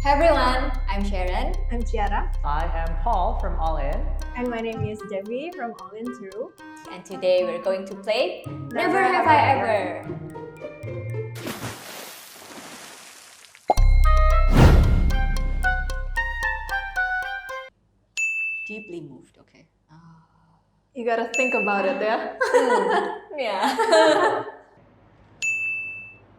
Hi everyone, I'm Sharon. I'm Chiara. I am Paul from All In. And my name is Debbie from All In Too. And today we're going to play Never Have I Ever. Deeply moved, okay. You gotta think about it, yeah? Yeah.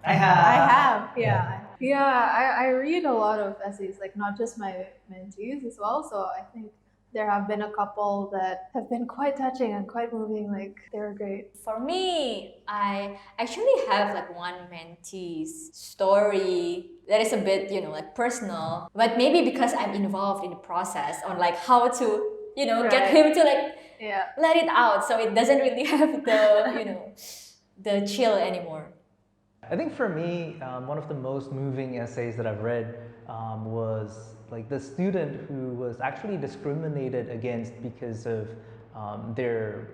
I have. Yeah. Yeah, I read a lot of essays, like not just my mentees as well. So I think there have been a couple that have been quite touching and quite moving. Like they're great. For me, I actually have like one mentee's story that is a bit, like personal, but maybe because I'm involved in the process on like how to, get him to like let it out, so it doesn't really have the, the chill anymore. I think for me, one of the most moving essays that I've read was like the student who was actually discriminated against because of their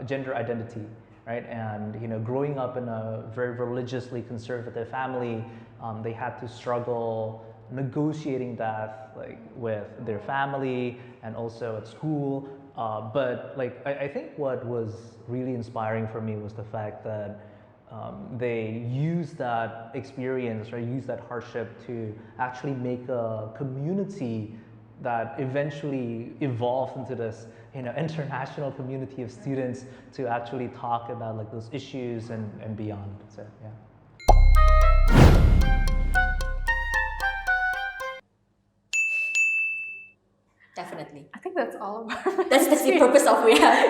gender identity, right? And growing up in a very religiously conservative family, they had to struggle negotiating that like with their family and also at school. But like I think what was really inspiring for me was the fact that they use that experience or use that hardship to actually make a community that eventually evolved into this international community of students to actually talk about like those issues and beyond. So yeah. Definitely. I think that's all of our That's the purpose of we have.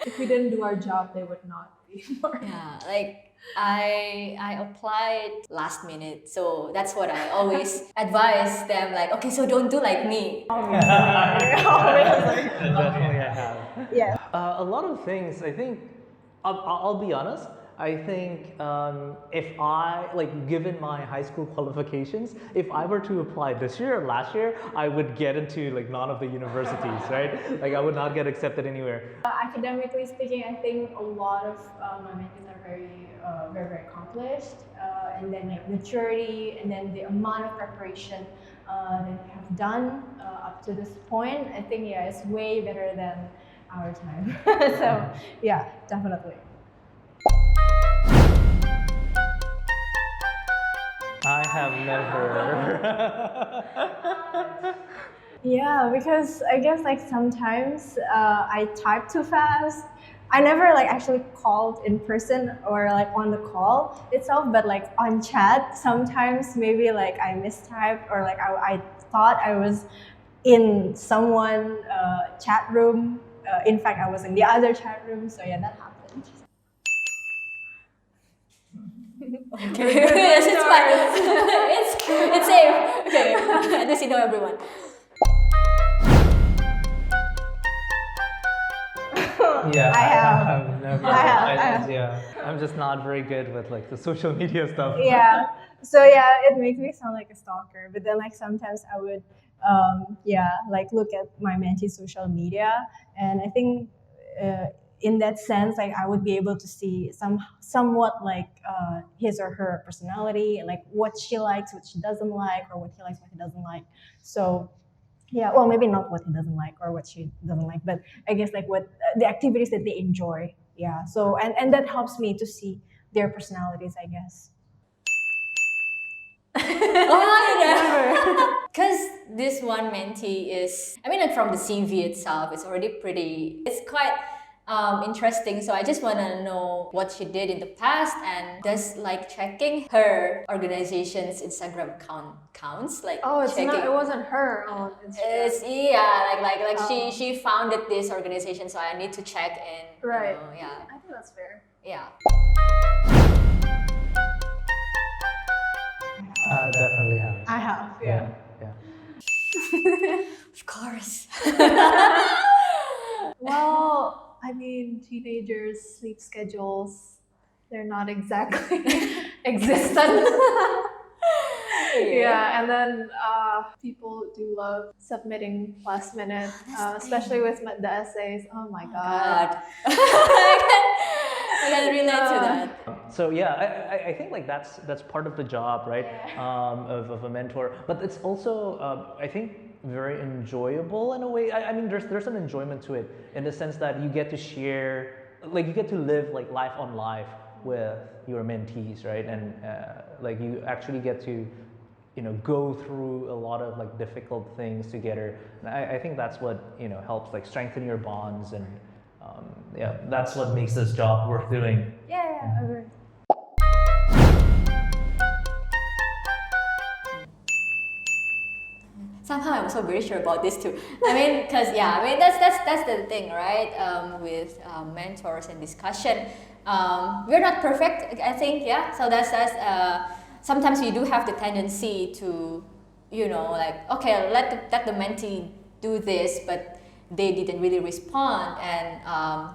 If we didn't do our job, they would not be more. Yeah, like I applied last minute, so that's what I always advise them. Like, okay, so don't do like me. Definitely I have. Yeah. A lot of things, I think, I'll be honest, I think if I, like given my high school qualifications, if I were to apply this year or last year, I would get into like none of the universities, right? Like I would not get accepted anywhere. Academically speaking, I think a lot of my mentees are very accomplished, and then like maturity, and then the amount of preparation that they have done up to this point, I think it's way better than our time. So yeah, definitely. I have never. Yeah, because I guess like sometimes I type too fast. I never like actually called in person or like on the call itself, but like on chat, sometimes maybe like I mistyped or like I thought I was in someone chat room. In fact, I was in the other chat room. So yeah, that happened. Okay, yes, it's fine. it's safe. Okay, at least you know everyone. Yeah, I have never. I have. Yeah, I'm just not very good with like the social media stuff. Yeah. So yeah, it makes me sound like a stalker. But then like sometimes I would like look at my mentee's social media, and I think in that sense, like I would be able to see somewhat like his or her personality and like what she likes, what she doesn't like, or what he likes, what he doesn't like. So yeah, well, maybe not what he doesn't like or what she doesn't like, but I guess like what the activities that they enjoy. Yeah. So and that helps me to see their personalities, I guess. Because this one mentee is, I mean, like from the CV itself, it's already it's quite interesting. So I just want to know what she did in the past, and does like checking her organization's Instagram account counts? Like, Oh, it's checking. not. It wasn't her on Instagram. It's she founded this organization, so I need to check in. Right. Yeah. I think that's fair. Yeah. Definitely have. I have. Yeah. Of course. Well, I mean, teenagers' sleep schedules, they're not exactly existent. Yeah, and then people do love submitting last minute, especially with the essays. Oh my god. I can relate to that. So yeah, I think like that's part of the job, right? Of a mentor, but it's also I think very enjoyable in a way. I mean, there's an enjoyment to it in the sense that you get to share, like you get to live like life on life with your mentees, right? And like you actually get to go through a lot of like difficult things together. And I think that's what helps like strengthen your bonds, and yeah, that's what makes this job worth doing. Yeah, I agree. Somehow I'm also very sure about this too. I mean, because yeah, I mean that's the thing, right? With mentors and discussion, we're not perfect. I think, yeah. So that's sometimes we do have the tendency to, like, okay, let the mentee do this, but they didn't really respond, and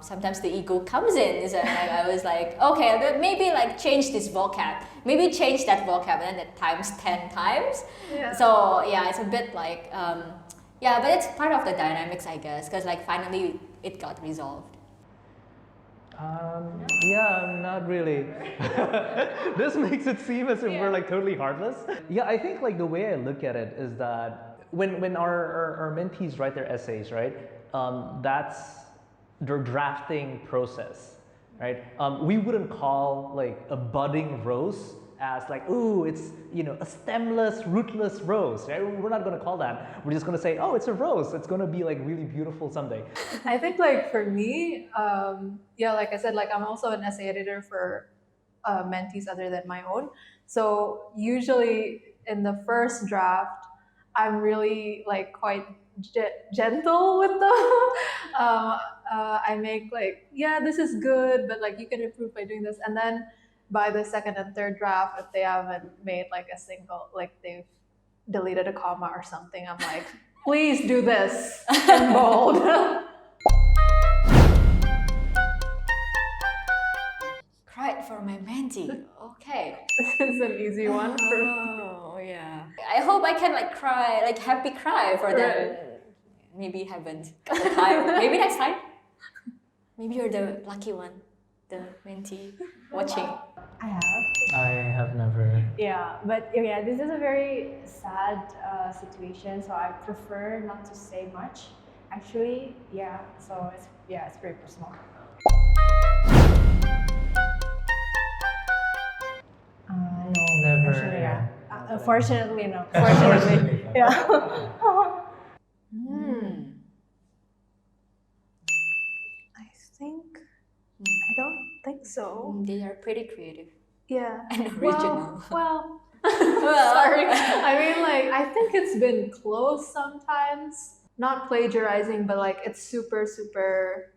sometimes the ego comes in. So I was like, okay, but maybe like change this vocab, maybe change that vocab, and then times 10 times. Yeah. So yeah, it's a bit like yeah, but it's part of the dynamics, I guess, because like finally it got resolved. Yeah, not really. This makes it seem as if we're like totally heartless. Yeah, I think like the way I look at it is that when our mentees write their essays, right, that's their drafting process, right? We wouldn't call like a budding rose as like, ooh, it's a stemless, rootless rose, right? We're not gonna call that. We're just gonna say, oh, it's a rose. It's gonna be like really beautiful someday. I think like for me, yeah, like I said, like I'm also an essay editor for mentees other than my own. So usually in the first draft, I'm really like quite gentle with them. I make like, yeah, this is good, but like you can improve by doing this. And then by the second and third draft, if they haven't made like a single, like they've deleted a comma or something, I'm like, please do this in bold. Cried for my mentee. Okay. This is an easy one for me. Oh yeah. I hope I can like cry, like happy cry for them. Maybe haven't got the time. Maybe next time. Maybe you're the lucky one, the mentee watching. I have. I have never. Yeah, but yeah, this is a very sad situation, so I prefer not to say much. Actually, yeah, so it's very personal. No, Never. actually, yeah. Yeah. Fortunately, no. Fortunately, yeah. I think I don't think so. They are pretty creative Yeah. and original. Well, Well, sorry. I mean, like, I think it's been close sometimes. Not plagiarizing, but like it's super, super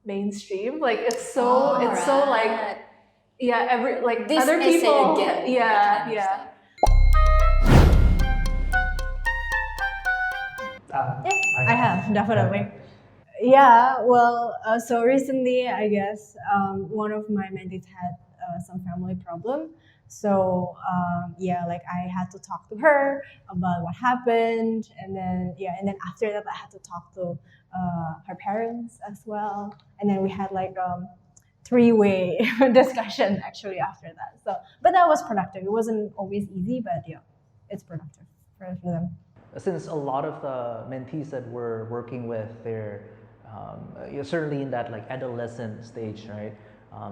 mainstream. Like it's so, it's so like, Alright. yeah, every like This other essay people. again. Yeah, that kind of yeah. stuff. I have, definitely. Yeah, well, so recently, I guess one of my mentees had some family problem. So yeah, like I had to talk to her about what happened, and then after that, I had to talk to her parents as well, and then we had like three-way discussion actually after that. So, but that was productive. It wasn't always easy, but yeah, it's productive for them. Since a lot of the mentees that we're working with, they're certainly in that like adolescent stage, right?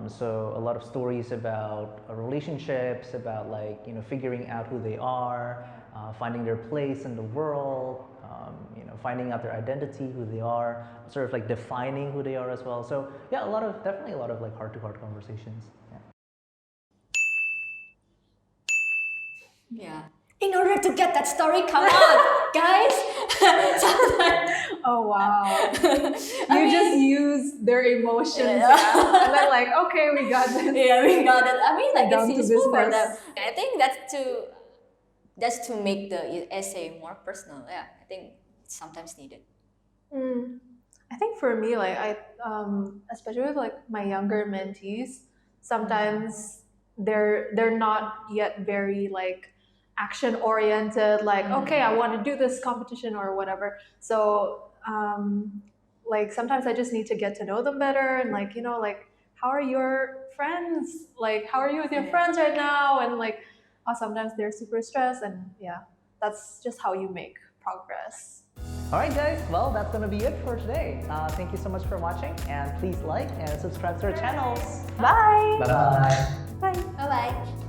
So a lot of stories about relationships, about like figuring out who they are, finding their place in the world, finding out their identity, who they are, sort of like defining who they are as well. So yeah, definitely a lot of like heart-to-heart conversations. Yeah. In order to get that story, come on, guys. Oh wow! You just use their emotions, Yeah. and then like, okay, we got this. Yeah, we got it. I mean, like Down it's to useful for them. business. I think that's to make the essay more personal. Yeah, I think it's sometimes needed. I think for me, like especially with like my younger mentees, sometimes they're not yet very like action oriented. Like, okay, I want to do this competition or whatever. So like sometimes I just need to get to know them better and like like how are your friends? Like, how are you with your friends right now? And like, sometimes they're super stressed, and yeah, that's just how you make progress. All right, guys. Well, that's going to be it for today. Thank you so much for watching, and please like and subscribe to our channels. Bye. Bye-bye. Bye. Bye bye.